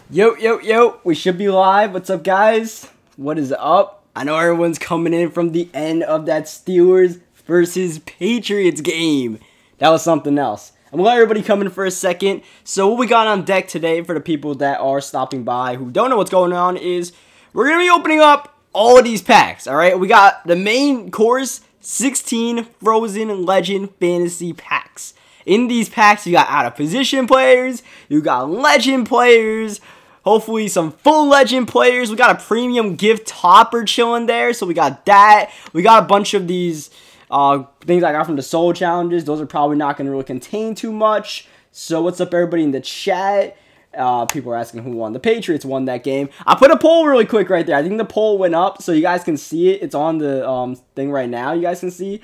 Yo, we should be live. What's up, guys? What is up? I know everyone's coming in from the end of that Steelers versus Patriots game. That was something else. I'm gonna let everybody come in for a second. So what we got on deck today for the people that are stopping by who don't know what's going on is we're gonna be opening up all of these packs, alright? We got the main course, 16 Frozen Legend Fantasy packs. In these packs, you got out-of-position players, you got legend players, hopefully some full legend players. We got a premium gift topper chilling there, so we got that. We got a bunch of these things I got from the solo challenges. Those are probably not going to really contain too much. So what's up, everybody in the chat? People are asking who won. The Patriots won that game. I put a poll really quick right there. I think the poll went up, so you guys can see it. It's on the thing right now. You guys can see.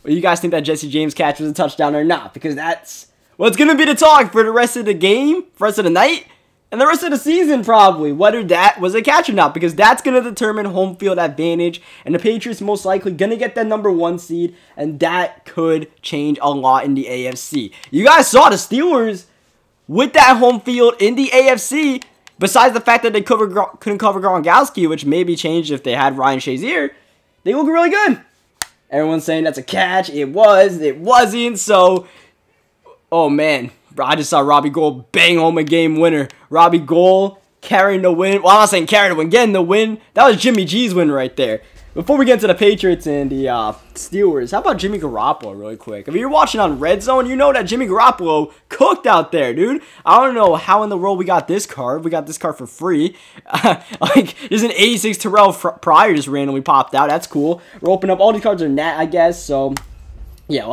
You guys think that Jesse James catch was a touchdown or not? Because that's what's going to be the talk for the rest of the game, for the rest of the night, and the rest of the season probably, whether that was a catch or not, because that's going to determine home field advantage, and the Patriots most likely going to get that #1 seed, and that could change a lot in the AFC. You guys saw the Steelers with that home field in the AFC, besides the fact that they couldn't cover Gronkowski, which maybe changed if they had Ryan Shazier, they look really good. Everyone's saying that's a catch. It was. It wasn't. So, oh, man. I just saw Robbie Gould bang home a game winner. Robbie Gould carrying the win. Well, I'm not saying carrying the win. Getting the win. That was Jimmy G's win right there. Before we get into the Patriots and the Steelers, how about Jimmy Garoppolo really quick? If you're watching on Red Zone, you know that Jimmy Garoppolo cooked out there, dude. I don't know how in the world we got this card. We got this card for free. Like, there's an 86 Terrell Pryor just randomly popped out. That's cool. We're opening up. All these cards are nat, I guess. So, yeah,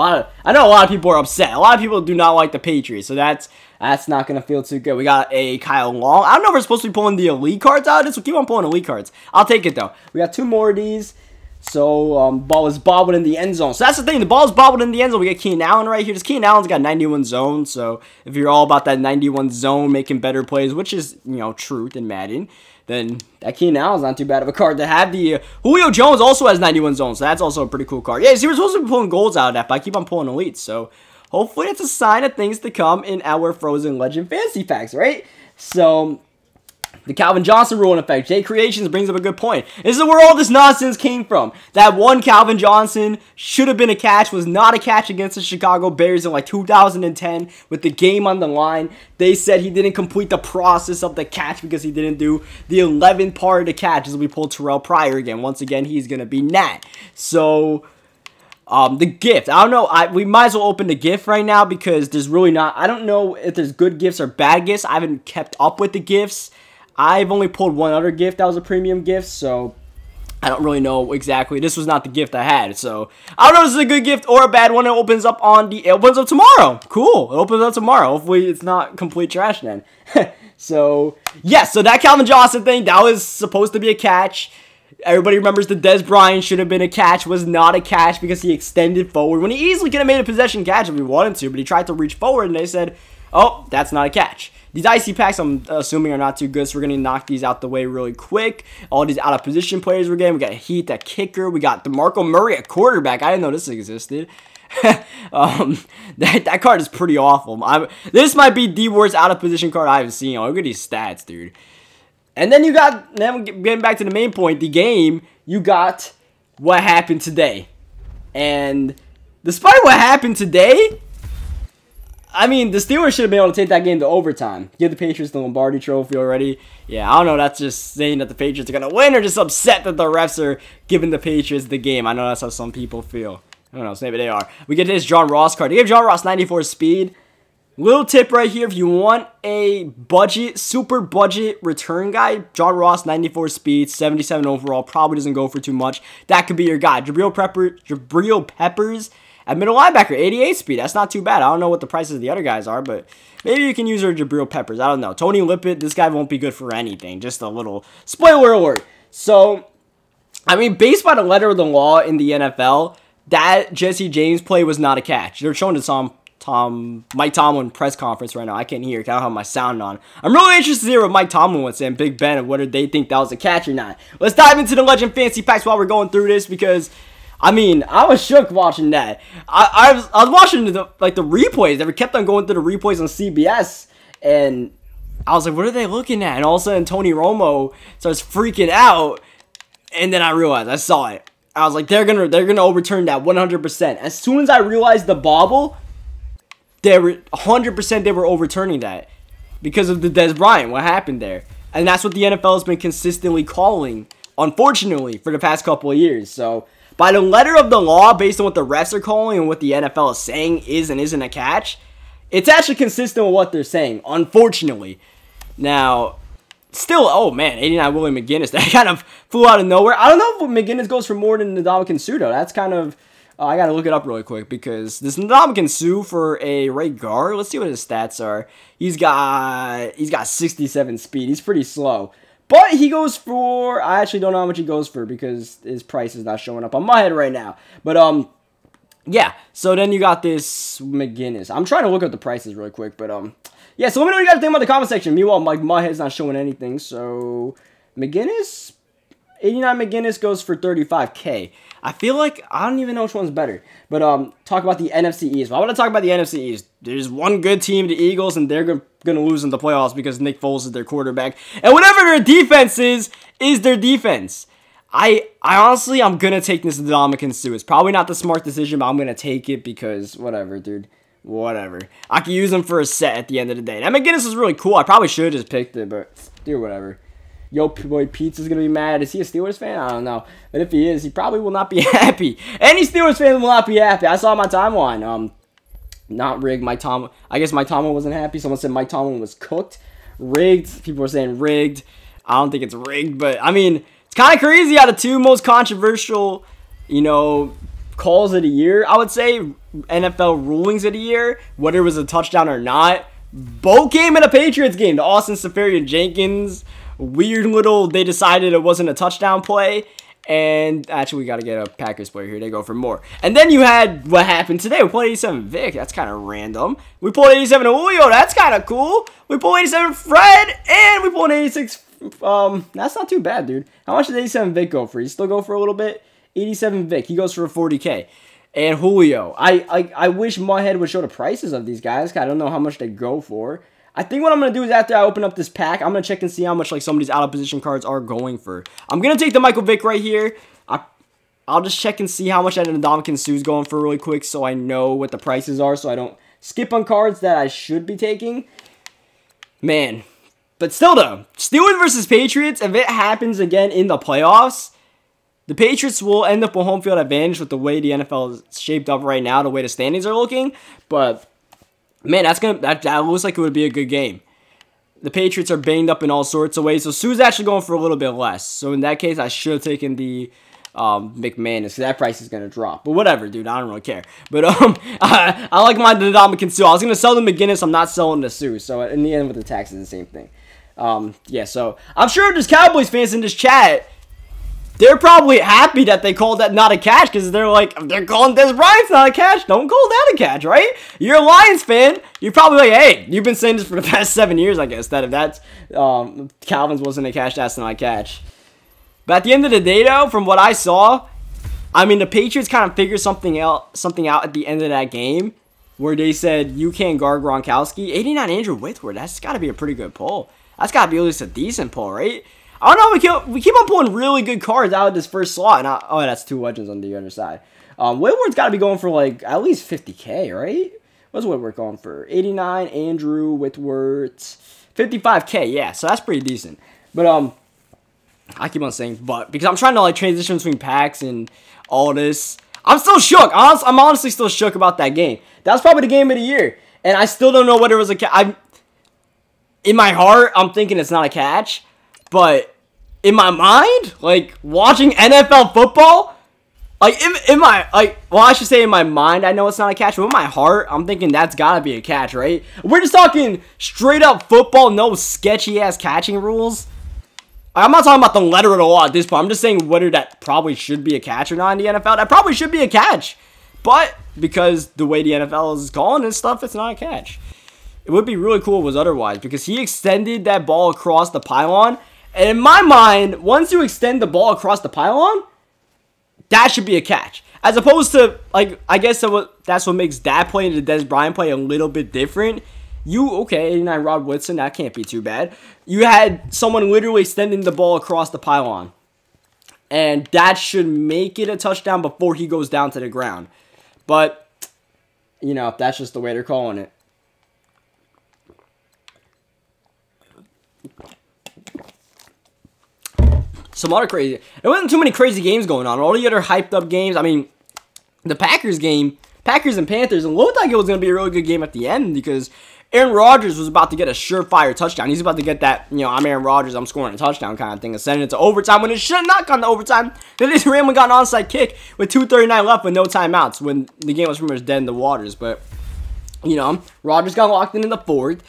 I know a lot of people are upset. A lot of people do not like the Patriots. So that's not going to feel too good. We got a Kyle Long. I don't know if we're supposed to be pulling the elite cards out of this. We'll keep on pulling elite cards. I'll take it, though. We got two more of these. So, ball is bobbled in the end zone. So, that's the thing. The ball is bobbled in the end zone. We got Keenan Allen right here. This Keenan Allen's got 91 zone. So, if you're all about that 91 zone, making better plays, which is, you know, truth in Madden, then that Keenan Allen's not too bad of a card to have. The Julio Jones also has 91 zone. So, that's also a pretty cool card. Yeah, see, we're supposed to be pulling golds out of that, but I keep on pulling elites. So, hopefully, it's a sign of things to come in our Frozen Legend Fantasy packs, right? So, the Calvin Johnson rule in effect. J Creations brings up a good point. This is where all this nonsense came from. That one Calvin Johnson should have been a catch, was not a catch against the Chicago Bears in like 2010 with the game on the line. They said he didn't complete the process of the catch because he didn't do the 11th part of the catch as we pull Terrell Pryor again. Once again, he's going to be Nat. So, the gift. I don't know. We might as well open the gift right now because there's really not. I don't know if there's good gifts or bad gifts. I haven't kept up with the gifts. I've only pulled one other gift that was a premium gift, so I don't really know exactly. This was not the gift I had, so I don't know if this is a good gift or a bad one. It opens up tomorrow. Cool. It opens up tomorrow. Hopefully it's not complete trash then. So, yes, so that Calvin Johnson thing, that was supposed to be a catch. Everybody remembers the Dez Bryant should have been a catch, was not a catch because he extended forward when he easily could have made a possession catch if he wanted to, but he tried to reach forward and they said, oh, that's not a catch. These icy packs, I'm assuming, are not too good, so we're going to knock these out the way really quick. All these out-of-position players we're getting. We got Heath at kicker. We got DeMarco Murray at quarterback. I didn't know this existed. That card is pretty awful. This might be the worst out-of-position card I've seen. Oh, look at these stats, dude. And then you got, then getting back to the main point, the game, you got what happened today. And despite what happened today, I mean, the Steelers should have been able to take that game to overtime. Give the Patriots the Lombardi Trophy already. Yeah, I don't know. That's just saying that the Patriots are going to win or just upset that the refs are giving the Patriots the game. I know that's how some people feel. I don't know. So maybe they are. We get this John Ross card. They gave John Ross 94 speed. Little tip right here. If you want a budget, super budget return guy, John Ross 94 speed, 77 overall. Probably doesn't go for too much. That could be your guy. Jabril Peppers at middle linebacker, 88 speed. That's not too bad. I don't know what the prices of the other guys are, but maybe you can use our Jabril Peppers. I don't know. Tony Lippett, this guy won't be good for anything. Just a little spoiler alert. So, I mean, based by the letter of the law in the NFL, that Jesse James play was not a catch. They're showing the Mike Tomlin press conference right now. I can't hear it. I don't have my sound on. I'm really interested to hear what Mike Tomlin would say and Big Ben and whether they think that was a catch or not. Let's dive into the Legend Fantasy Packs while we're going through this because I mean, I was shook watching that. I was watching the replays. They kept on going through the replays on CBS, and I was like, what are they looking at? And all of a sudden, Tony Romo starts freaking out. And then I realized, I saw it. I was like, they're gonna overturn that 100%. As soon as I realized the bobble, they were 100% they were overturning that because of the Dez Bryant. What happened there? And that's what the NFL has been consistently calling, unfortunately, for the past couple of years. So, by the letter of the law, based on what the refs are calling and what the NFL is saying is and isn't a catch, it's actually consistent with what they're saying, unfortunately. Now, still, oh man, 89 Willie McGinnis. That kind of flew out of nowhere. I don't know if McGinnis goes for more than Ndamukong Suh, though. That's kind of, I got to look it up really quick because this Ndamukong Suh for a right guard, let's see what his stats are. He's got 67 speed. He's pretty slow. But he goes for, I actually don't know how much he goes for because his price is not showing up on my head right now. But, yeah, so then you got this McGinnis. I'm trying to look up the prices really quick, but, yeah, so let me know what you guys think about the comment section. Meanwhile, my head's not showing anything, so McGinnis, 89 McGinnis goes for 35K. I feel like, I don't even know which one's better. But, talk about the NFC East. Well, I want to talk about the NFC East. There's one good team, the Eagles, and they're going to lose in the playoffs because Nick Foles is their quarterback. And whatever their defense is their defense. I honestly, I'm going to take this Ndamukong Suh. It's probably not the smart decision, but I'm going to take it because, whatever, dude. Whatever. I can use him for a set at the end of the day. That McGinnis is really cool. I probably should have just picked it, but dude, whatever. Yo, boy, Pizza's going to be mad. Is he a Steelers fan? I don't know. But if he is, he probably will not be happy. Any Steelers fan will not be happy. I saw my timeline. Not rigged. I guess Mike Tomlin wasn't happy. Someone said Mike Tomlin was cooked. Rigged. People were saying rigged. I don't think it's rigged, but I mean, it's kind of crazy how the two most controversial, calls of the year, I would say, NFL rulings of the year, whether it was a touchdown or not, both came in a Patriots game. The Austin Seferian-Jenkins, weird little, they decided it wasn't a touchdown play, and actually we got to get a Packers player here. They go for more. And then you had what happened today. We pulled 87 Vic. That's kind of random. We pulled 87 Julio. That's kind of cool. We pulled 87 Fred, and we pulled 86. That's not too bad, dude. How much did 87 Vic go for? He still go for a little bit? 87 Vic. He goes for a 40K. And Julio. I wish Mudhead would show the prices of these guys. I don't know how much they go for. I think what I'm going to do is after I open up this pack, I'm going to check and see how much some of these out-of-position cards are going for. I'm going to take the Michael Vick right here. I'll just check and see how much that Ndamukong Suh is going for really quick so I know what the prices are so I don't skip on cards that I should be taking. Man. But still, though, Steelers versus Patriots, if it happens again in the playoffs, the Patriots will end up with home field advantage with the way the NFL is shaped up right now, the way the standings are looking. But, man, that looks like it would be a good game. The Patriots are banged up in all sorts of ways. So, Suh's actually going for a little bit less. So, in that case, I should have taken the McManus because that price is going to drop. But whatever, dude. I don't really care. But I like my Ndamukong Suh. I was going to sell the McGinnis. I'm not selling the Suh. So, in the end, with the taxes, the same thing. Yeah, so I'm sure there's Cowboys fans in this chat. They're probably happy that they called that not a catch because they're like, they're calling Dez Bryant's not a catch. Don't call that a catch, right? You're a Lions fan. You're probably like, hey, you've been saying this for the past 7 years, I guess, that if that's Calvin's wasn't a catch, that's not a catch. But at the end of the day, though, from what I saw, I mean, the Patriots kind of figured something out at the end of that game where they said, you can't guard Gronkowski. 89 Andrew Whitworth, that's got to be a pretty good pull. That's got to be at least a decent pull, right? I don't know, we keep on pulling really good cards out of this first slot. And oh, that's 2 legends on the other side. Whitworth's got to be going for, like, at least 50K, right? What's Whitworth going for? 89, Andrew, Whitworth, 55K, yeah. So that's pretty decent. But, I keep on saying but, because I'm trying to, like, transition between packs and all this. I'm still shook. I'm honestly still shook about that game. That was probably the game of the year. And I still don't know whether it was a catch. In my heart, I'm thinking it's not a catch. But in my mind, like, watching NFL football, like, I should say in my mind, I know it's not a catch, but in my heart, I'm thinking that's gotta be a catch, right? We're just talking straight up football, no sketchy-ass catching rules. I'm not talking about the letter of the law at this point. I'm just saying whether that probably should be a catch or not in the NFL. That probably should be a catch. But because the way the NFL is calling and stuff, it's not a catch. It would be really cool if it was otherwise because he extended that ball across the pylon. And in my mind, once you extend the ball across the pylon, that should be a catch. As opposed to, like, I guess that's what makes that play and the Dez Bryant play a little bit different Okay, 89 Rod Woodson, that can't be too bad. You had someone literally sending the ball across the pylon. And that should make it a touchdown before he goes down to the ground. But, you know, that's just the way they're calling it. Some other crazy. There wasn't too many crazy games going on. All the other hyped up games. I mean, the Packers game, Packers and Panthers, it looked like it was going to be a really good game at the end because Aaron Rodgers was about to get a surefire touchdown. He's about to get that, you know, I'm Aaron Rodgers, I'm scoring a touchdown kind of thing and sending it to overtime when it should have not gone to overtime. They just randomly got an onside kick with 2:39 left with no timeouts when the game was pretty much dead in the waters. But, you know, Rodgers got locked in the fourth,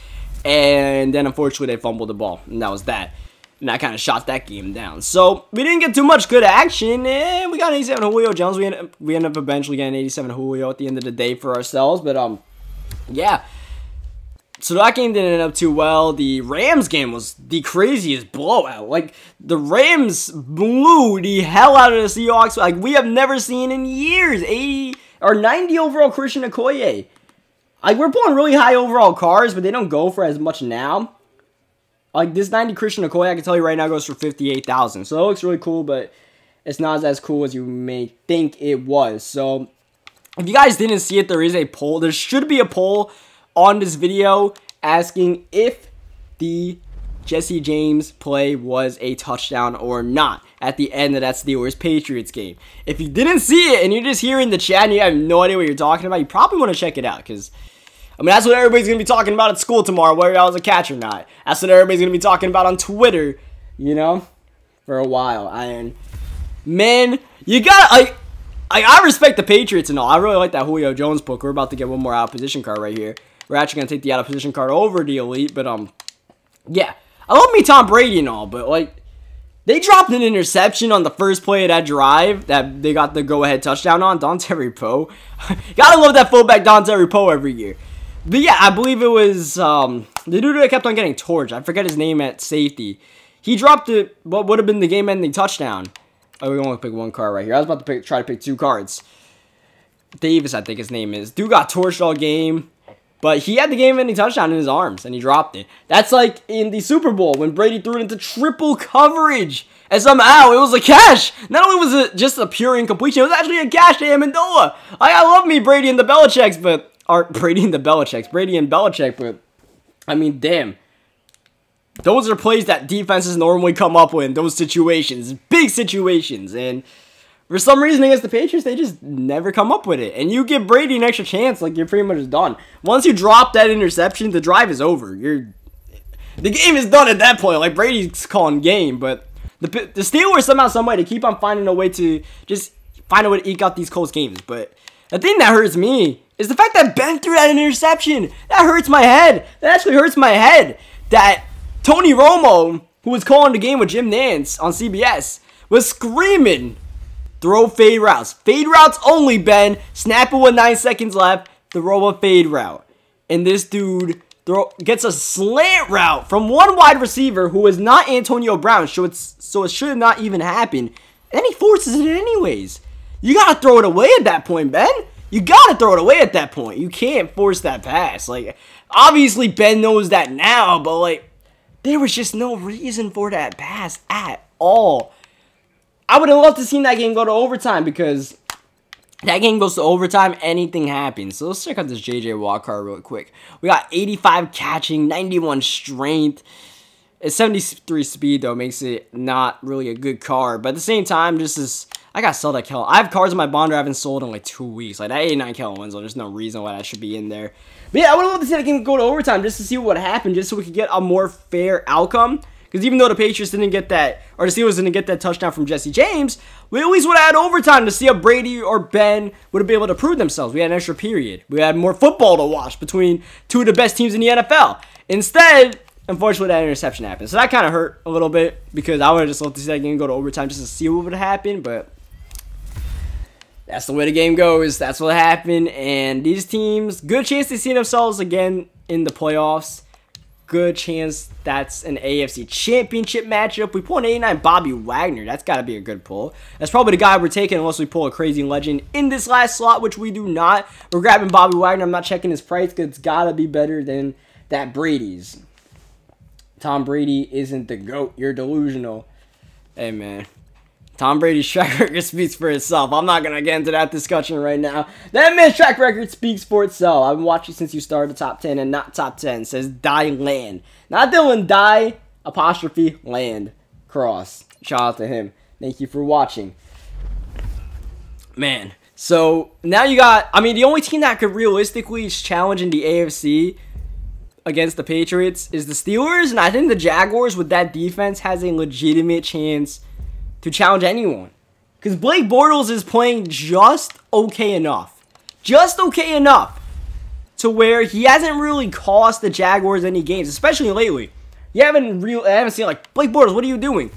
and then unfortunately they fumbled the ball, and that was that. And that kind of shot that game down. So, we didn't get too much good action. And we got an 87 Julio Jones. We ended up eventually getting 87 Julio at the end of the day for ourselves. But, yeah. So, that game didn't end up too well. The Rams game was the craziest blowout. Like, the Rams blew the hell out of the Seahawks. Like, we have never seen in years. 80 or 90 overall Christian Okoye. Like, we're pulling really high overall cars, but they don't go for as much now. Like, this 90 Christian Okoye, I can tell you right now, goes for $58,000. So, it looks really cool, but it's not as cool as you may think it was. So, if you guys didn't see it, there is a poll. There should be a poll on this video asking if the Jesse James play was a touchdown or not at the end of that Steelers-Patriots game. If you didn't see it and you're just hearing the chat and you have no idea what you're talking about, you probably want to check it out because, I mean, that's what everybody's going to be talking about at school tomorrow, whether I was a catch or not. That's what everybody's going to be talking about on Twitter, you know, for a while. And, man, you got I respect the Patriots and all. I really like that Julio Jones book. We're about to get one more out-of-position card right here. We're actually going to take the out-of-position card over the Elite, but, yeah. I love me Tom Brady and all, but, like, they dropped an interception on the first play of that drive that they got the go-ahead touchdown on. Dante Poe. Gotta love that fullback Dante Poe every year. But yeah, I believe it was the dude that kept on getting torched. I forget his name at safety. He dropped what would have been the game-ending touchdown. Oh, we only pick one card right here. I was about to try to pick two cards. Davis, I think his name is. Dude got torched all game. But he had the game-ending touchdown in his arms, and he dropped it. That's like in the Super Bowl when Brady threw it into triple coverage. And somehow it was a catch. Not only was it just a pure incompletion, it was actually a catch to Amendola. I love me Brady and the Belichicks, but... Or Brady and Belichick, but... I mean, damn. Those are plays that defenses normally come up with in those situations. Big situations. And for some reason against the Patriots, they just never come up with it. And you give Brady an extra chance, like, you're pretty much done. Once you drop that interception, the drive is over. The game is done at that point. Like, Brady's calling game, but the Steelers somehow, someway, they keep on finding a way to just find a way to eke out these close games. But the thing that hurts me is the fact that Ben threw that interception. That hurts my head. That actually hurts my head. That Tony Romo, who was calling the game with Jim Nantz on CBS, was screaming, throw fade routes. Fade routes only, Ben. Snap it with 9 seconds left. Throw a fade route. And this dude gets a slant route from one wide receiver who is not Antonio Brown, so it should not even happen. And he forces it anyways. You gotta throw it away at that point, Ben. You gotta throw it away at that point. You can't force that pass. Like, obviously Ben knows that now, but like, there was just no reason for that pass at all. I would have loved to see that game go to overtime because that game goes to overtime, anything happens. So let's check out this JJ Watt card real quick. We got 85 catching, 91 strength. It's 73 speed, though, makes it not really a good card. But at the same time, just as I got to sell that Kellen. I have cards in my bonder I haven't sold in like 2 weeks. Like that 89 Kellen Winslow, there's no reason why that should be in there. But yeah, I would love to see that game go to overtime just to see what happened, just so we could get a more fair outcome. Because even though the Patriots didn't get that, or the Steelers didn't get that touchdown from Jesse James, we at least would have had overtime to see if Brady or Ben would have been able to prove themselves. We had an extra period. We had more football to watch between two of the best teams in the NFL. Instead, unfortunately, that interception happened. So that kind of hurt a little bit because I would have just loved to see that game go to overtime just to see what would have happened. But that's the way the game goes. That's what happened. And these teams, good chance to see themselves again in the playoffs. Good chance that's an AFC Championship matchup. We pull an 89 Bobby Wagner. That's got to be a good pull. That's probably the guy we're taking unless we pull a crazy legend in this last slot, which we do not. We're grabbing Bobby Wagner. I'm not checking his price because it's got to be better than that Brady's. Tom Brady isn't the GOAT. You're delusional. Hey, man. Tom Brady's track record speaks for itself. I'm not going to get into that discussion right now. That man's track record speaks for itself. I've been watching since you started top 10 and not top 10. Says Die Land. Not Dylan, Die, apostrophe, Land. Cross. Shout out to him. Thank you for watching. Man. So, now you got, I mean, the only team that could realistically challenge in the AFC against the Patriots is the Steelers, and I think the Jaguars with that defense has a legitimate chance to challenge anyone. Because Blake Bortles is playing just okay enough. Just okay enough to where he hasn't really cost the Jaguars any games, especially lately. I haven't seen like, Blake Bortles, what are you doing?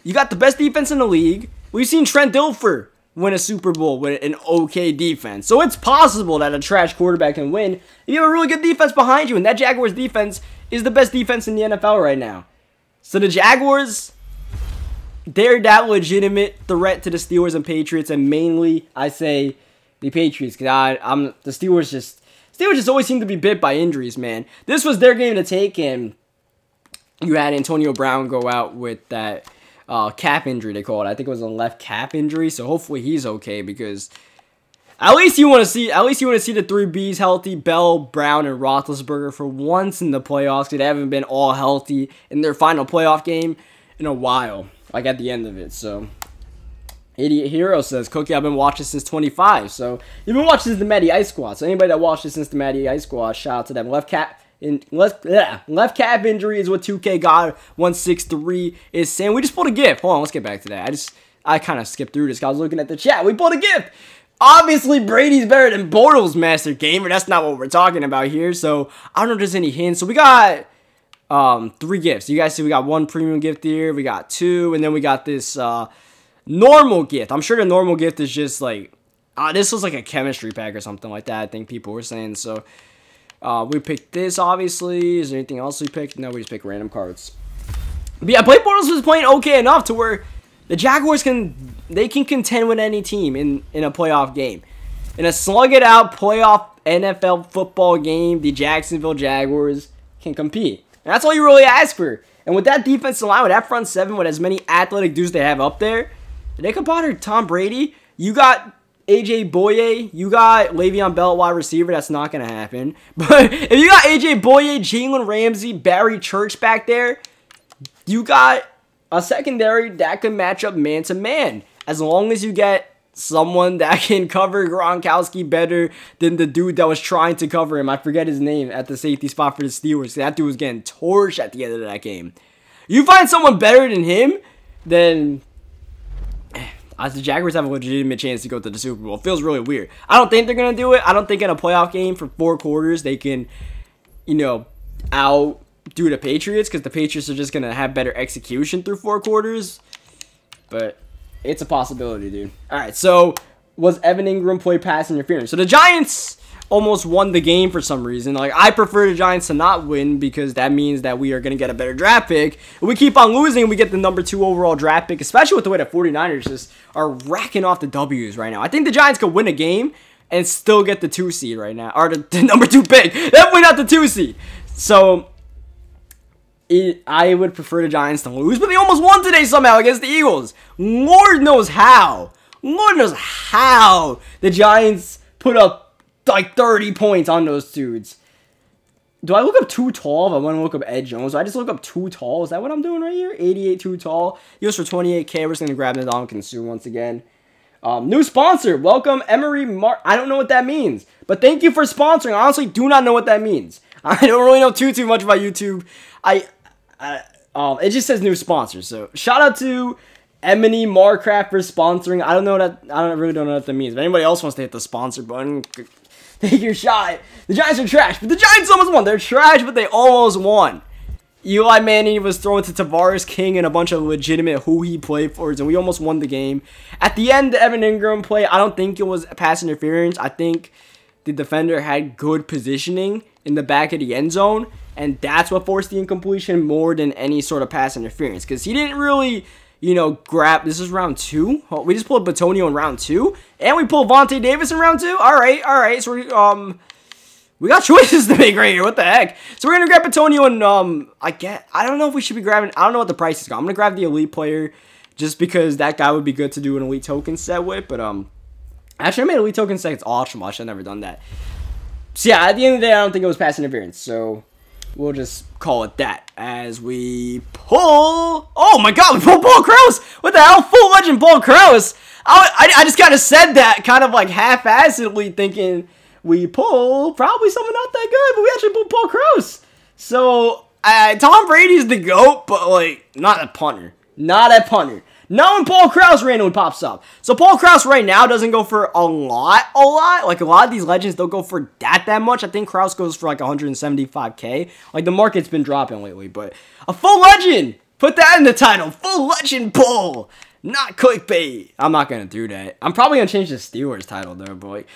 You got the best defense in the league. We've seen Trent Dilfer win a Super Bowl with an okay defense. So it's possible that a trash quarterback can win if you have a really good defense behind you. And that Jaguars defense is the best defense in the NFL right now. So the Jaguars, they're that legitimate threat to the Steelers and Patriots. And mainly, I say the Patriots. Because the Steelers just always seem to be bit by injuries, man. This was their game to take. And you had Antonio Brown go out with that calf injury, they call it. I think it was a left calf injury, so hopefully he's okay, because at least you want to see the 3 Bs healthy, Bell, Brown, and Roethlisberger for once in the playoffs. They haven't been all healthy in their final playoff game in a while, like at the end of it. So Idiot Hero says, Cookie, I've been watching since 25. So you've been watching since the MUT Squads. So anybody that watched it since the MUT Squad, shout out to them. Left calf injury is what 2K got 163 is saying. We just pulled a gift. Hold on, let's get back to that. I kind of skipped through this. I was looking at the chat. We pulled a gift. Obviously, Brady's better than Bortles, Master Gamer. That's not what we're talking about here. So I don't know if there's any hints. So we got 3 gifts. You guys see we got 1 premium gift here. We got 2, and then we got this normal gift. I'm sure the normal gift is just like this was like a chemistry pack or something like that. I think people were saying so. We picked this, obviously. Is there anything else we picked? No, we just picked random cards. But yeah, Blake Bortles was playing okay enough to where the Jaguars can contend with any team in a playoff game. In a slug-it-out playoff NFL football game, the Jacksonville Jaguars can compete. And that's all you really ask for. And with that defensive line, with that front 7, with as many athletic dudes they have up there, they can bother Tom Brady. You got AJ Boye, you got Le'Veon Bell wide receiver. That's not going to happen. But if you got AJ Boye, Jalen Ramsey, Barry Church back there, you got a secondary that can match up man to man. As long as you get someone that can cover Gronkowski better than the dude that was trying to cover him. I forget his name at the safety spot for the Steelers. That dude was getting torched at the end of that game. You find someone better than him, then the Jaguars have a legitimate chance to go to the Super Bowl. It feels really weird. I don't think they're going to do it. I don't think in a playoff game for 4 quarters they can, outdo the Patriots, because the Patriots are just going to have better execution through 4 quarters. But it's a possibility, dude. All right, so was Evan Ingram play pass interference? So the Giants almost won the game for some reason. Like, I prefer the Giants to not win, because that means that we are going to get a better draft pick. If we keep on losing, we get the number 2 overall draft pick, especially with the way the 49ers just are racking off the W's right now. I think the Giants could win a game and still get the 2 seed right now, or the number 2 pick. Definitely not the 2 seed. So I would prefer the Giants to lose, but they almost won today somehow against the Eagles. Lord knows how. Lord knows how the Giants put up like 30 points on those dudes. Do I look up too tall if I want to look up Ed Jones? Do I just look up too tall? Is that what I'm doing right here? 88 too tall. He goes for 28K. We're just going to grab the Ndamukong Suh once again. New sponsor. Welcome, Emery Mark. I don't know what that means, but thank you for sponsoring. I honestly do not know what that means. I don't really know too much about YouTube. It just says new sponsor. So shout out to Emily Marcraft for sponsoring. I really don't know what that means. If anybody else wants to hit the sponsor button, take your shot. The Giants are trash, but the Giants almost won. They're trash, but they almost won. Eli Manning was thrown to Tavares King and a bunch of legitimate who he played for, and we almost won the game. At the end, the Evan Ingram play, I don't think it was pass interference. I think the defender had good positioning in the back of the end zone, and that's what forced the incompletion more than any sort of pass interference, because he didn't really, grab. This is round 2. We just pulled Batonio in round 2, and we pulled Vontae Davis in round 2. All right. So We got choices to make right here. What the heck? So we're gonna grab Antonio and I don't know if we should be grabbing. I don't know what the price is. I'm gonna grab the elite player just because that guy would be good to do an elite token set with. But actually I made elite token set. It's awesome. I should have never done that. So yeah, at the end of the day, I don't think it was pass interference. So we'll just call it that as we pull. Oh my God, we pulled Paul Krause. What the hell? Full legend Paul Krause. I just kind of said that kind of like half-assedly thinking we pull probably someone not that good, but we actually pulled Paul Krause. So Tom Brady's the GOAT, but like not a punter. Not a punter. Not when Paul Krause randomly pops up. So Paul Krause right now doesn't go for a lot. Like a lot of these legends don't go for that much. I think Krause goes for like 175K. Like the market's been dropping lately, but a full legend. Put that in the title. Full legend pull. Not clickbait. I'm not going to do that. I'm probably going to change the Steelers title though, but like,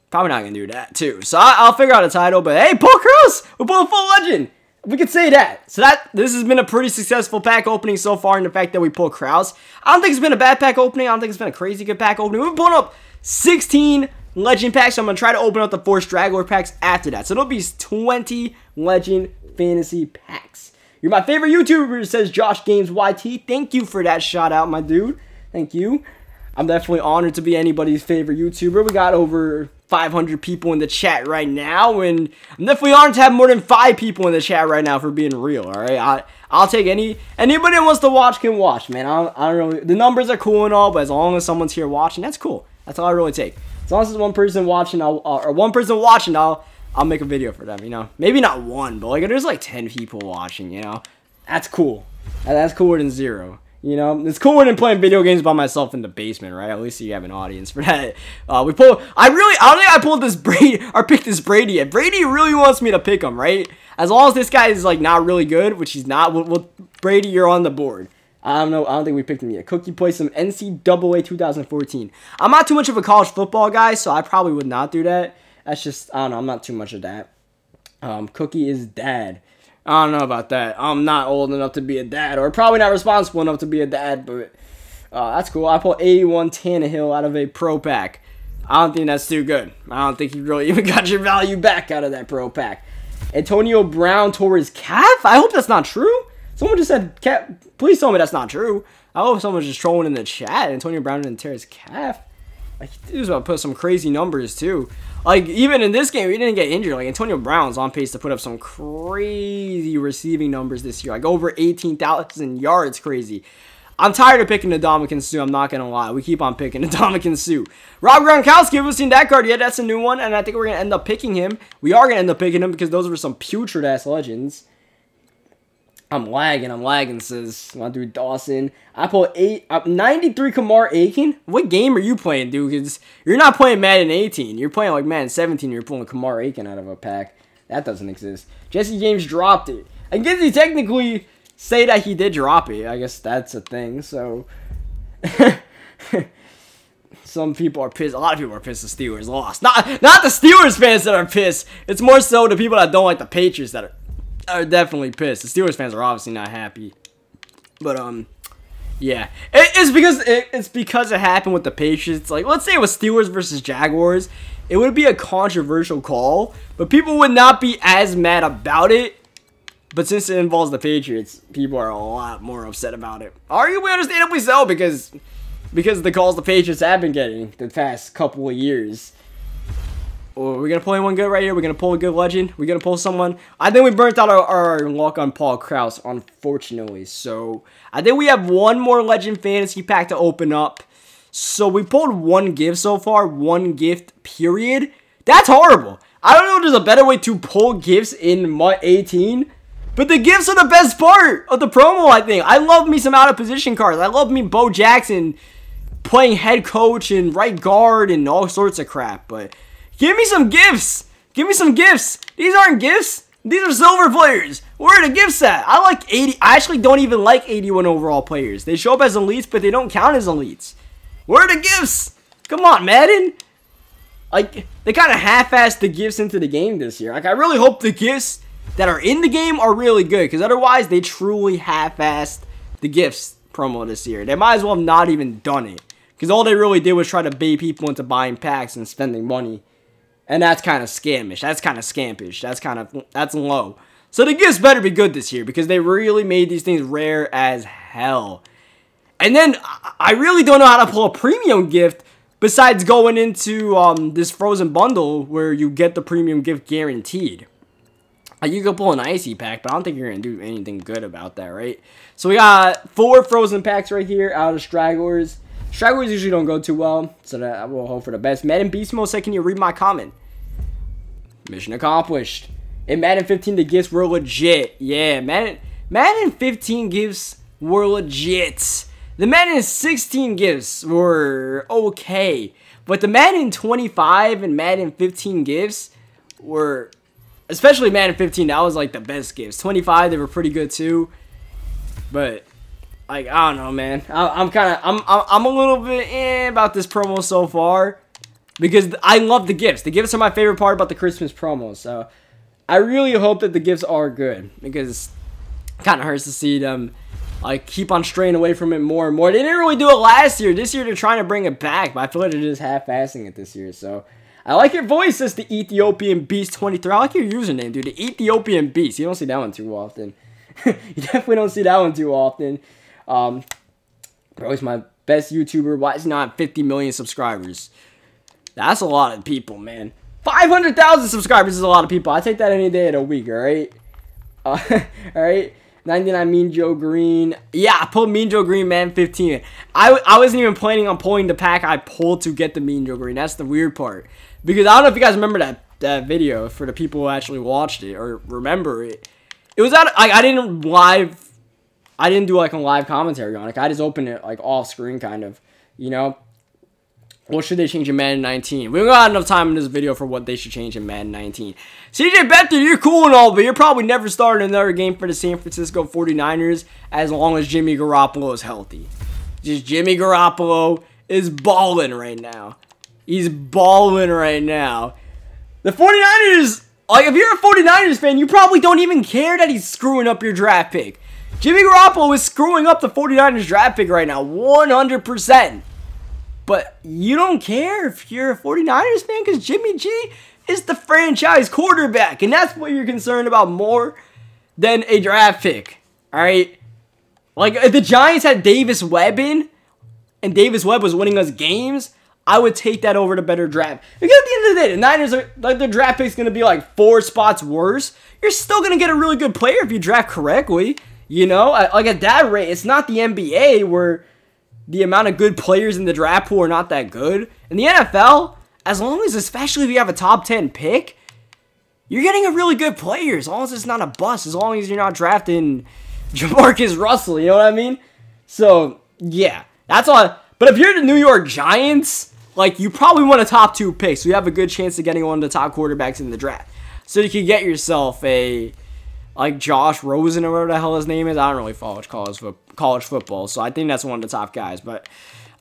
probably not going to do that too. So I'll figure out a title, but hey, Paul Krause, we're pulling full legend. We could say that. So this has been a pretty successful pack opening so far in the fact that we pulled Krause. I don't think it's been a bad pack opening. I don't think it's been a crazy good pack opening. We've pulled up 16 legend packs. So I'm going to try to open up the 4 straggler packs after that. So it'll be 20 legend fantasy packs. You're my favorite YouTuber, says Josh Games YT. Thank you for that shout out, my dude. Thank you. I'm definitely honored to be anybody's favorite YouTuber. We got over 500 people in the chat right now, and I'm definitely honored to have more than 5 people in the chat right now for being real. All right, I'll take anybody that wants to watch can watch, man. I don't really. The numbers are cool and all, but as long as someone's here watching, that's cool. That's all I really take. As long as there's one person watching, I'll make a video for them. You know, maybe not one, but like if there's like 10 people watching, you know, that's cool. That's cooler than 0. You know, it's cooler than playing video games by myself in the basement, right? At least you have an audience for that. I don't think I pulled this Brady or picked this Brady yet. Brady really wants me to pick him, right? As long as this guy is like not really good, which he's not. Brady, you're on the board. I don't know. I don't think we picked him yet. Cookie plays some NCAA 2014. I'm not too much of a college football guy, so I probably would not do that. That's just, I don't know. I'm not too much of that. Cookie is dad. I don't know about that. I'm not old enough to be a dad, or probably not responsible enough to be a dad, but that's cool. I pulled 81 Tannehill out of a pro pack. I don't think that's too good. I don't think you really even got your value back out of that pro pack. Antonio Brown tore his calf? I hope that's not true. Someone just said calf. Please tell me that's not true. I hope someone's just trolling in the chat. Antonio Brown didn't tear his calf. Like, he was about to put some crazy numbers, too. Like, even in this game, he didn't get injured. Like, Antonio Brown's on pace to put up some crazy receiving numbers this year. Like, over 18,000 yards. Crazy. I'm tired of picking the Ndamukong Suh. I'm not going to lie. We keep on picking the Ndamukong Suh. Rob Gronkowski, haven't seen that card yet. That's a new one, and I think we're going to end up picking him. We are going to end up picking him because those were some putrid-ass legends. I'm lagging, says my dude Dawson. I pulled 93 Kamar Aiken. What game are you playing, dude? Because you're not playing Madden 18. You're playing like Madden 17. You're pulling Kamar Aiken out of a pack. That doesn't exist. Jesse James dropped it. I guess he technically say that he did drop it. I guess that's a thing. So some people are pissed. A lot of people are pissed the Steelers lost. Not the Steelers fans that are pissed. It's more so the people that don't like the Patriots that are definitely pissed. The Steelers fans are obviously not happy. But yeah. It's because it happened with the Patriots. Like, let's say it was Steelers versus Jaguars. It would be a controversial call, but people would not be as mad about it. But since it involves the Patriots, people are a lot more upset about it. Arguably, understandably so, because of the calls the Patriots have been getting the past couple of years. Oh, we're going to pull anyone good right here. We're going to pull a good legend. We're going to pull someone. I think we burnt out our luck on Paul Krause, unfortunately. So, I think we have one more legend fantasy pack to open up. So, we pulled one gift so far. One gift, period. That's horrible. I don't know if there's a better way to pull gifts in MUT 18. But the gifts are the best part of the promo, I think. I love me some out-of-position cards. I love me Bo Jackson playing head coach and right guard and all sorts of crap. But give me some gifts. Give me some gifts. These aren't gifts. These are silver players. Where are the gifts at? I like 80. I actually don't even like 81 overall players. They show up as elites, but they don't count as elites. Where are the gifts? Come on, Madden. Like, they kind of half-assed the gifts into the game this year. Like, I really hope the gifts that are in the game are really good, because otherwise they truly half-assed the gifts promo this year. They might as well have not even done it, because all they really did was try to bait people into buying packs and spending money And that's kind of scamish. That's kind of scampish. That's low. So the gifts better be good this year because they really made these things rare as hell. And then I really don't know how to pull a premium gift besides going into this frozen bundle where you get the premium gift guaranteed. You can pull an icy pack, but I don't think you're going to do anything good about that, right? So we got 4 frozen packs right here out of stragglers. Stragglers usually don't go too well, so that I will hope for the best. Madden Beast Mode said, can you read my comment? Mission accomplished. In Madden 15, the gifts were legit. Yeah, Madden 15 gifts were legit. The Madden 16 gifts were okay. But the Madden 25 and Madden 15 gifts were... Especially Madden 15, that was like the best gifts. 25, they were pretty good too. But, like, I don't know, man. I'm a little bit about this promo so far. Because I love the gifts. The gifts are my favorite part about the Christmas promo. So, I really hope that the gifts are good. Because it kind of hurts to see them, like, keep on straying away from it more and more. They didn't really do it last year. This year, they're trying to bring it back. But I feel like they're just half-assing it this year. So, I like your voice, says the Ethiopian Beast 23. I like your username, dude. The Ethiopian Beast. You don't see that one too often. You definitely don't see that one too often. Bro, he's my best YouTuber. Why is he not 50 million subscribers? That's a lot of people, man. 500,000 subscribers is a lot of people. I take that any day of the week, alright? Alright? 99 Mean Joe Green. Yeah, I pulled Mean Joe Green, man, 15. I wasn't even planning on pulling the pack I pulled to get the Mean Joe Green. That's the weird part. Because I don't know if you guys remember that video for the people who actually watched it or remember it. It was out. I didn't do like a live commentary on it. I just opened it like off screen, kind of. You know. What should they change in Madden 19? We don't got enough time in this video for what they should change in Madden 19. CJ Beathard, you're cool and all, but you're probably never starting another game for the San Francisco 49ers as long as Jimmy Garoppolo is healthy. Just Jimmy Garoppolo is balling right now. He's balling right now. The 49ers, like, if you're a 49ers fan, you probably don't even care that he's screwing up your draft pick. Jimmy Garoppolo is screwing up the 49ers draft pick right now, 100%. But you don't care if you're a 49ers fan because Jimmy G is the franchise quarterback. And that's what you're concerned about more than a draft pick. Alright? Like, if the Giants had Davis Webb in, and Davis Webb was winning us games, I would take that over the better draft. Because at the end of the day, the Niners are, like, their draft pick's going to be like 4 spots worse. You're still going to get a really good player if you draft correctly. You know? Like, at that rate, it's not the NBA where the amount of good players in the draft pool are not that good. In the NFL, as long as, especially if you have a top 10 pick, you're getting a really good player. As long as it's not a bust. As long as you're not drafting Jamarcus Russell. You know what I mean? So, yeah. That's all. But if you're the New York Giants, like, you probably want a top 2 pick. So you have a good chance of getting one of the top quarterbacks in the draft. So you can get yourself a, like, Josh Rosen or whatever the hell his name is. I don't really follow college football, so I think that's one of the top guys, but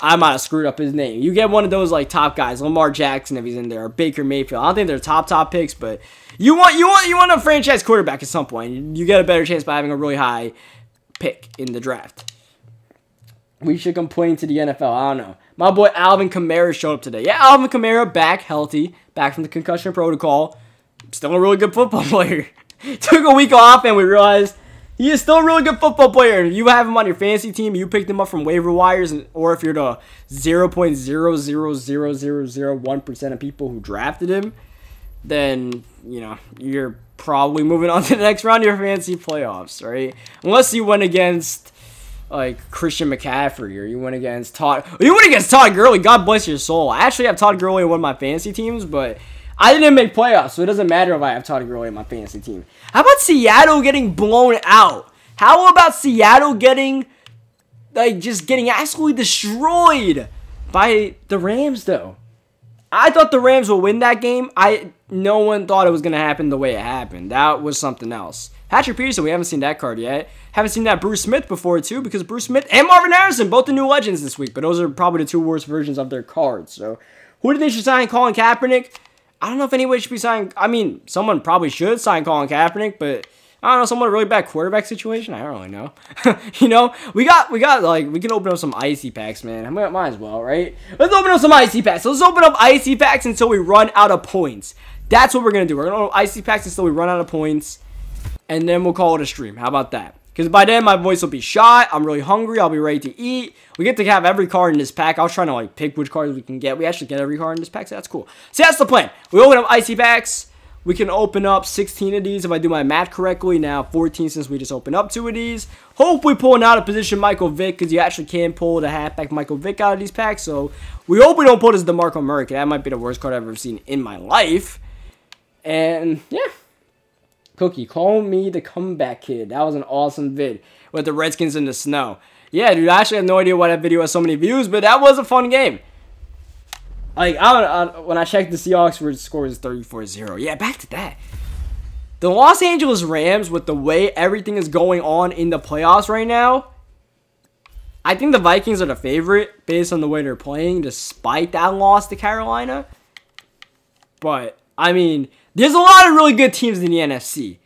I might have screwed up his name. You get one of those, like, top guys, Lamar Jackson if he's in there, or Baker Mayfield. I don't think they're top picks, but you want a franchise quarterback at some point. You get a better chance by having a really high pick in the draft. We should complain to the NFL. I don't know. My boy Alvin Kamara showed up today. Yeah, Alvin Kamara back healthy, back from the concussion protocol. Still a really good football player. Took a week off and we realized he is still a really good football player. If you have him on your fantasy team, you picked him up from waiver wires, or if you're the 0.00001% of people who drafted him, then, you know, you're probably moving on to the next round of your fantasy playoffs, right? Unless you went against, like, Christian McCaffrey, or you went against Todd Gurley. God bless your soul. I actually have Todd Gurley in one of my fantasy teams, but I didn't make playoffs, so it doesn't matter if I have Todd Gurley in my fantasy team. How about Seattle getting blown out? How about Seattle getting, like, just getting absolutely destroyed by the Rams, though? I thought the Rams would win that game. No one thought it was going to happen the way it happened. That was something else. Patrick Peterson, we haven't seen that card yet. Haven't seen that Bruce Smith before, too, because Bruce Smith and Marvin Harrison, both the new legends this week, but those are probably the 2 worst versions of their cards. So, who do they should sign? Colin Kaepernick? I don't know if anybody should be signing. I mean, someone probably should sign Colin Kaepernick, but I don't know, somewhat a really bad quarterback situation. I don't really know. You know, we got like, we can open up some icy packs, man. I might as well, right? Let's open up some icy packs. Let's open up icy packs until we run out of points. That's what we're gonna do. We're gonna open up icy packs until we run out of points, and then we'll call it a stream. How about that? Because by then my voice will be shot. I'm really hungry. I'll be ready to eat. We get to have every card in this pack. I was trying to like pick which cards we can get. We actually get every card in this pack, so that's cool. So that's the plan. We open up icy packs. We can open up 16 of these if I do my math correctly. Now 14 since we just opened up 2 of these. Hopefully pulling out of position Michael Vick, because you actually can pull the halfback Michael Vick out of these packs. So we hope we don't pull this DeMarco Murray. That might be the worst card I've ever seen in my life. And yeah. Cookie, call me the comeback kid. That was an awesome vid with the Redskins in the snow. Yeah, dude, I actually have no idea why that video has so many views, but that was a fun game. Like, when I checked the Seahawks, score was 34-0. Yeah, back to that. The Los Angeles Rams, with the way everything is going on in the playoffs right now, I think the Vikings are the favorite based on the way they're playing, despite that loss to Carolina. But, I mean, there's a lot of really good teams in the NFC.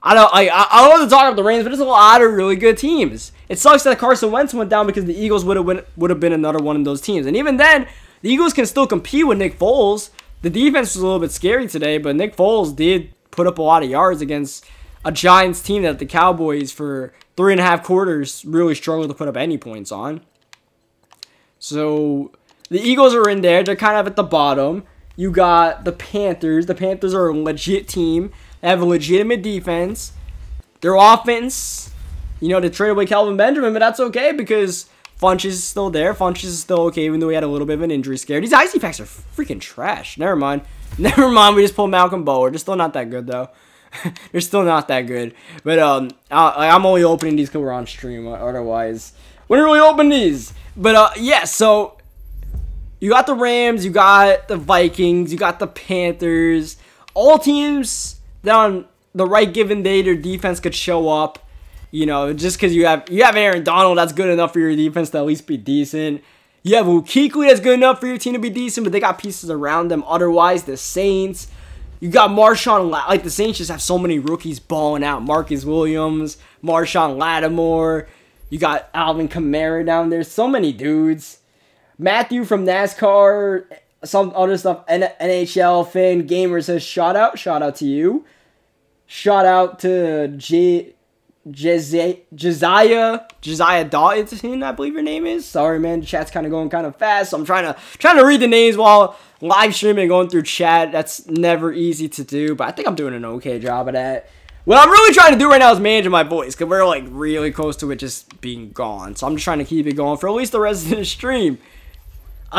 I don't want to talk about the Rams, but there's a lot of really good teams. It sucks that Carson Wentz went down because the Eagles would have been another one of those teams. And even then, the Eagles can still compete with Nick Foles. The defense was a little bit scary today, but Nick Foles did put up a lot of yards against a Giants team that the Cowboys for 3.5 quarters really struggled to put up any points on. So the Eagles are in there. They're kind of at the bottom. You got the Panthers. The Panthers are a legit team. They have a legitimate defense. Their offense, you know, they traded away Kelvin Benjamin, but that's okay because Funches is still there. Funches is still okay, even though he had a little bit of an injury scare. These icy packs are freaking trash. Never mind. Never mind. We just pulled Malcolm Bower. They're still not that good, though. They're still not that good. But I'm only opening these because we're on stream. Otherwise, wouldn't really open these. But yeah, so you got the Rams, you got the Vikings, you got the Panthers. All teams that on the right given day, their defense could show up. You know, just because you have Aaron Donald, that's good enough for your defense to at least be decent. You have Kuechly, that's good enough for your team to be decent, but they got pieces around them. Otherwise, the Saints, you got Marshawn, like the Saints just have so many rookies balling out. Marcus Williams, Marshawn Lattimore, you got Alvin Kamara down there. So many dudes. Matthew from NASCAR, some other stuff. NHL fan gamer says shout out to you. Shout out to Josiah Dalton, I believe your name is. Sorry, man, the chat's kind of going kind of fast, so I'm trying to read the names while live streaming and going through chat. That's never easy to do, but I think I'm doing an okay job of that. What I'm really trying to do right now is manage my voice, because we're like really close to it just being gone. So I'm just trying to keep it going for at least the rest of the stream.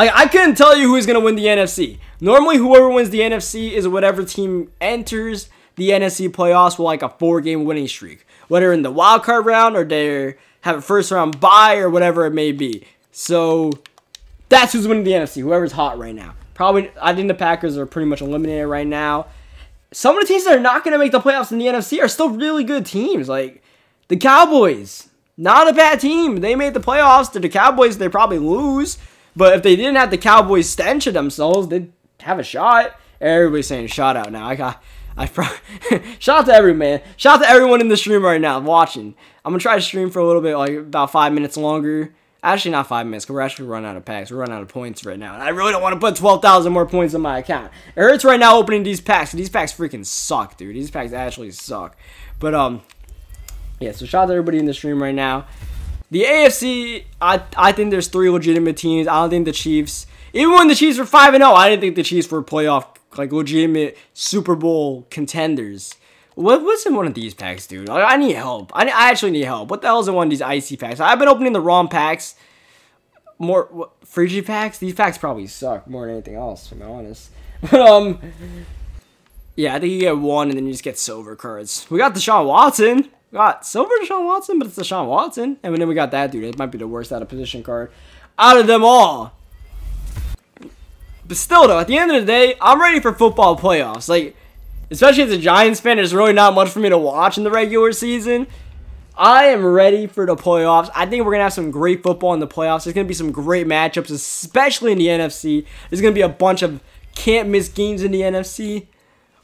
I couldn't tell you who's going to win the NFC. Normally, whoever wins the NFC is whatever team enters the NFC playoffs with like a 4-game winning streak. Whether in the wild card round or they have a first round bye or whatever it may be. So that's who's winning the NFC. Whoever's hot right now. Probably, I think the Packers are pretty much eliminated right now. Some of the teams that are not going to make the playoffs in the NFC are still really good teams. Like the Cowboys, not a bad team. They made the playoffs. To the Cowboys, they probably lose. But if they didn't have the Cowboys stench of themselves, they'd have a shot. Everybody's saying shout out now. Shout out to every man. Shout out to everyone in the stream right now watching. I'm going to try to stream for a little bit, like about 5 minutes longer. Actually, not 5 minutes, because we're actually running out of packs. We're running out of points right now. And I really don't want to put 12,000 more points on my account. It hurts right now opening these packs. These packs freaking suck, dude. These packs actually suck. But, yeah, so shout out to everybody in the stream right now. The AFC, I think there's 3 legitimate teams. I don't think the Chiefs, even when the Chiefs were 5-0, I didn't think the Chiefs were playoff, like, legitimate Super Bowl contenders. What's in one of these packs, dude? I need help. I actually need help. What the hell is in one of these icy packs? I've been opening the wrong packs. More Frigid packs? These packs probably suck more than anything else, to be honest. But, yeah, I think you get 1 and then you just get silver cards. We got Deshaun Watson. We got silver Deshaun Watson, but it's Deshaun Watson. And then we got that dude. It might be the worst out of position card out of them all. But still, though, at the end of the day, I'm ready for football playoffs. Like, especially as a Giants fan, there's really not much for me to watch in the regular season. I am ready for the playoffs. I think we're going to have some great football in the playoffs. There's going to be some great matchups, especially in the NFC. There's going to be a bunch of can't-miss games in the NFC.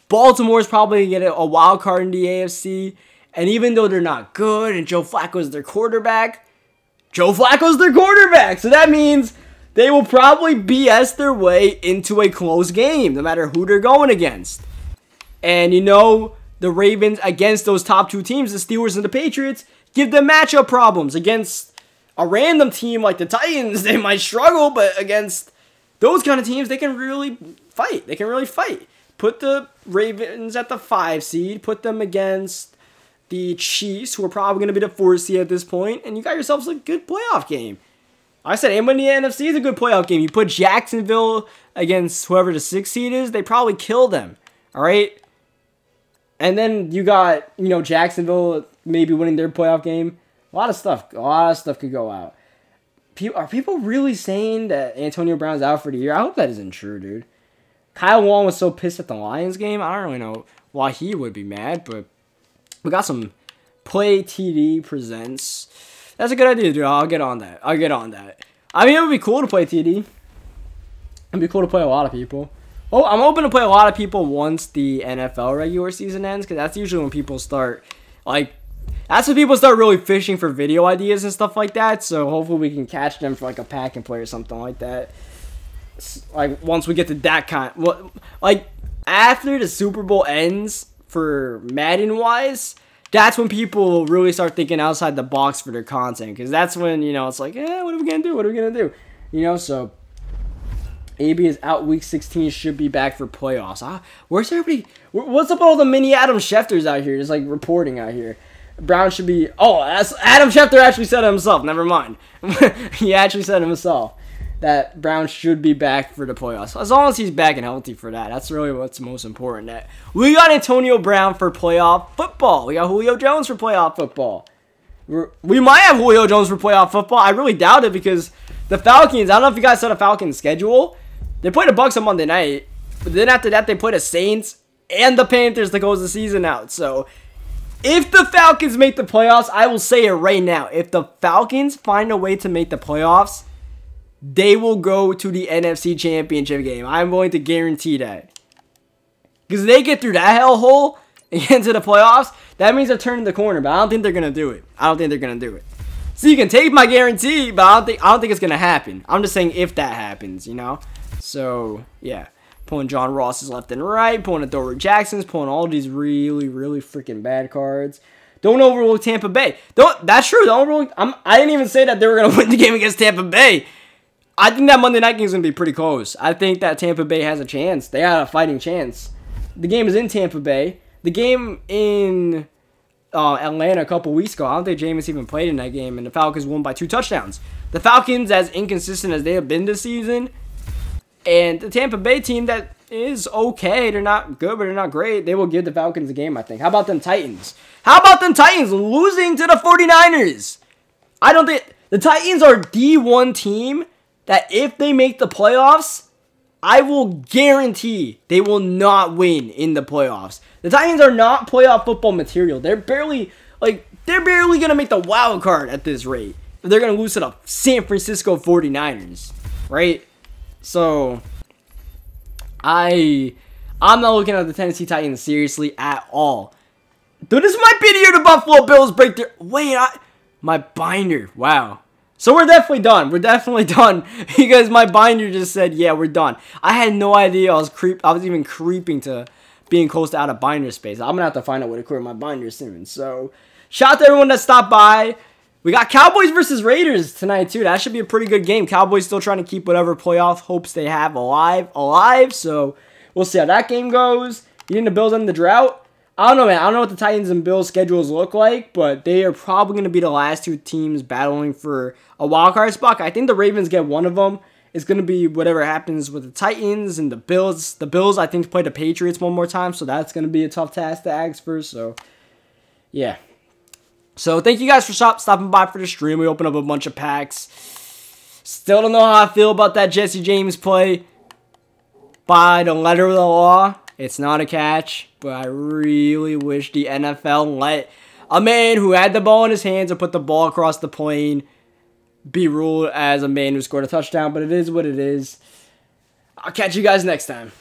Baltimore's probably going to get a wild card in the AFC. And even though they're not good and Joe Flacco's their quarterback, so that means they will probably BS their way into a close game, no matter who they're going against. And you know, the Ravens against those top two teams, the Steelers and the Patriots, give them matchup problems. Against a random team like the Titans, they might struggle, but against those kind of teams, they can really fight. Put the Ravens at the 5 seed, put them against the Chiefs, who are probably going to be the 4 seed at this point, and you got yourselves a good playoff game. I said, anyone in the NFC is a good playoff game. You put Jacksonville against whoever the 6 seed is, they probably kill them. All right? And then you got, you know, Jacksonville maybe winning their playoff game. A lot of stuff could go out. Are people really saying that Antonio Brown's out for the year? I hope that isn't true, dude. Kyle Long was so pissed at the Lions game. I don't really know why he would be mad, but we got some Play TD presents. That's a good idea, dude. I'll get on that. I mean, it would be cool to play TD. It'd be cool to play a lot of people. Oh, I'm hoping to play a lot of people once the NFL regular season ends, because that's usually when people start, like, that's when people start really fishing for video ideas and stuff like that. So hopefully we can catch them for like a pack and play or something like that. Like once we get to that kind, like after the Super Bowl ends for Madden wise, that's when people really start thinking outside the box for their content. Because that's when, you know, it's like, what are we gonna do? You know, so AB is out week 16, should be back for playoffs. Where's everybody? What's up with all the mini Adam Schefters out here? Just like reporting out here. Brown should be... Oh, Adam Schefter actually said it himself. Never mind. He actually said it himself that Brown should be back for the playoffs. As long as he's back and healthy for that. That's really what's most important. That we got Antonio Brown for playoff football. We got Julio Jones for playoff football. We might have Julio Jones for playoff football. I really doubt it because the Falcons... I don't know if you guys saw the Falcons schedule. They played the Bucs on Monday night. But then after that, they played the Saints and the Panthers to close the season out. So... if the Falcons make the playoffs, I will say it right now. If the Falcons find a way to make the playoffs, they will go to the NFC Championship game. I'm going to guarantee that. Because they get through that hellhole and get into the playoffs, that means they're turning the corner. But I don't think they're going to do it. So you can take my guarantee, but I don't think it's going to happen. I'm just saying if that happens, you know? So, yeah. Pulling John Ross's left and right, pulling Adoree Jackson's, pulling all these really, really freaking bad cards. Don't overlook Tampa Bay. That's true. I didn't even say that they were going to win the game against Tampa Bay. I think that Monday night game is going to be pretty close. I think that Tampa Bay has a chance. They got a fighting chance. The game is in Tampa Bay. The game in Atlanta a couple weeks ago, I don't think Jameis even played in that game, and the Falcons won by 2 touchdowns. The Falcons, as inconsistent as they have been this season, and the Tampa Bay team that is okay. They're not good, but they're not great. They will give the Falcons a game, I think. How about them Titans? How about them Titans losing to the 49ers? I don't think... The Titans are the one team that if they make the playoffs, I will guarantee they will not win in the playoffs. The Titans are not playoff football material. They're barely going to make the wild card at this rate. They're going to lose to the San Francisco 49ers, right? So, I'm not looking at the Tennessee Titans seriously at all. Dude, this might be the year the Buffalo Bills break their... Wait, my binder. Wow. So we're definitely done. Because my binder just said, yeah, we're done. I had no idea I was even creeping to being close to out of binder space. I'm going to have to find out where to clear my binder soon. So, shout out to everyone that stopped by. We got Cowboys versus Raiders tonight, too. That should be a pretty good game. Cowboys still trying to keep whatever playoff hopes they have alive. So, we'll see how that game goes. You think the Bills end the drought? I don't know, man. I don't know what the Titans and Bills schedules look like, but they are probably going to be the last 2 teams battling for a wildcard spot. I think the Ravens get one of them. It's going to be whatever happens with the Titans and the Bills. The Bills, I think, play the Patriots one more time, so that's going to be a tough task to ask for. So, yeah. So, thank you guys for stopping by for the stream. We opened up a bunch of packs. Still don't know how I feel about that Jesse James play. By the letter of the law, it's not a catch. But I really wish the NFL let a man who had the ball in his hands and put the ball across the plane be ruled as a man who scored a touchdown. But it is what it is. I'll catch you guys next time.